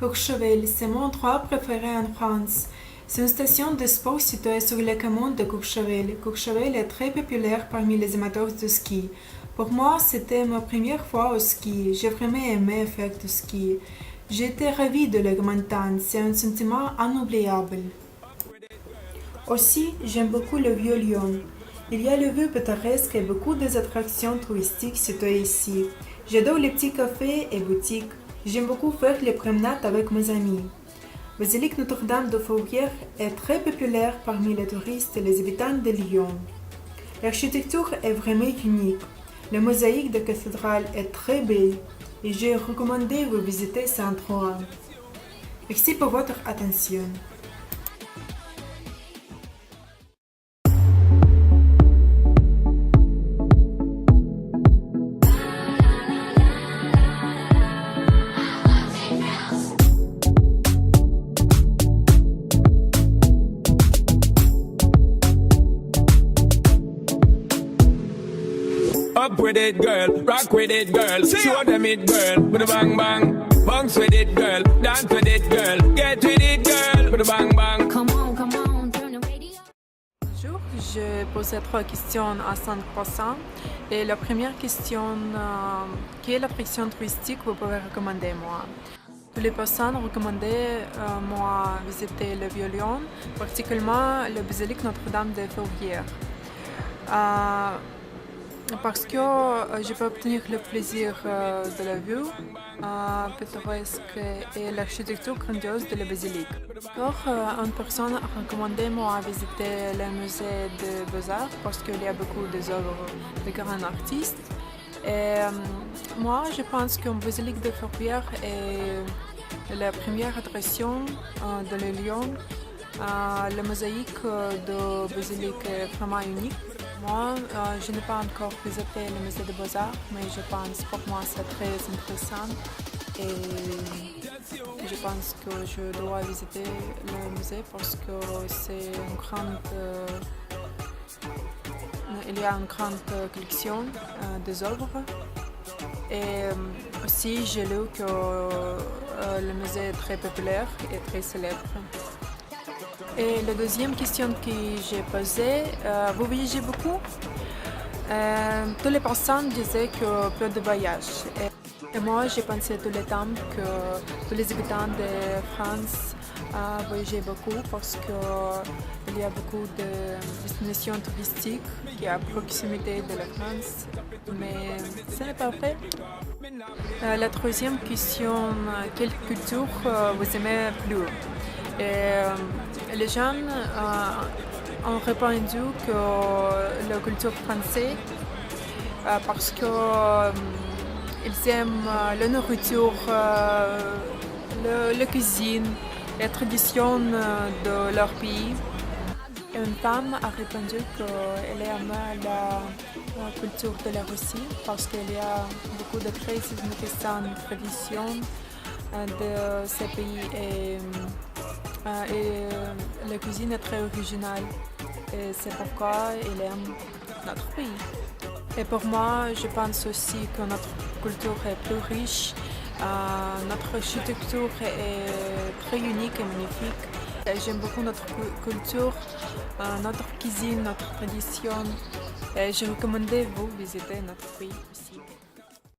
Courchevel, c'est mon endroit préféré en France. C'est une station de sport située sur le camin de Courchevel. Courchevel est très populaire parmi les amateurs de ski. Pour moi, c'était ma première fois au ski. J'ai vraiment aimé faire du ski. J'étais ravie de la montagne. C'est un sentiment inoubliable. Aussi, j'aime beaucoup le Vieux-Lyon. Il y a le vue pittoresque et beaucoup d'attractions touristiques situées ici. J'adore les petits cafés et boutiques. J'aime beaucoup faire les promenades avec mes amis. Basilique Notre-Dame de Fourvière est très populaire parmi les touristes et les habitants de Lyon. L'architecture est vraiment unique. La mosaïque de la cathédrale est très belle et j'ai recommandé de visiter cet endroit. Merci pour votre attention. Up with it, girl. Rock with it, girl. Show them it, girl. With a bang bang. Bounce with it, girl. Dance with it, girl. Get with it, girl. With a bang bang. Come on, turn the radio. Bonjour, je posais 3 questions à 5%. Et la première question, quelle attraction touristique vous pouvez recommander moi? Toutes les personnes recommandent moi visiter le Vieux-Lyon, particulièrement la basilique Notre-Dame de Fourvière. Parce que je peux obtenir le plaisir de la vue pittoresque et l'architecture grandiose de la basilique. Alors, une personne a recommandé moi visiter le musée des Beaux-Arts parce qu'il y a beaucoup d'œuvres de grands artistes. Et moi, je pense qu'une basilique de Fourvière est la première attraction de le Lyon. La mosaïque de basilique est vraiment unique. Moi, je n'ai pas encore visité le musée des Beaux-Arts, mais je pense pour moi c'est très intéressant et je pense que je dois visiter le musée parce que c'est il y a une grande collection des œuvres et aussi j'ai lu que le musée est très populaire et très célèbre. Et la deuxième question que j'ai posée, vous voyagez beaucoup? Toutes les personnes disaient que peu de voyages. Et moi, j'ai pensé tout le temps que tous les habitants de France voyageaient beaucoup parce qu'il y a beaucoup de destinations touristiques qui sont à proximité de la France. Mais ce n'est pas vrai. La troisième question, quelle culture vous aimez plus? Et les gens ont répondu que la culture française parce qu'ils aiment la nourriture, la cuisine, les traditions de leur pays. Et une femme a répondu qu'elle aime la culture de la Russie parce qu'il y a beaucoup de très intéressantes traditions de ces pays et la cuisine est très originale et c'est pourquoi elle aime notre pays. Et pour moi, je pense aussi que notre culture est plus riche, notre architecture est très unique et magnifique. Et j'aime beaucoup notre culture, notre cuisine, notre tradition et je recommande vous visiter notre pays aussi.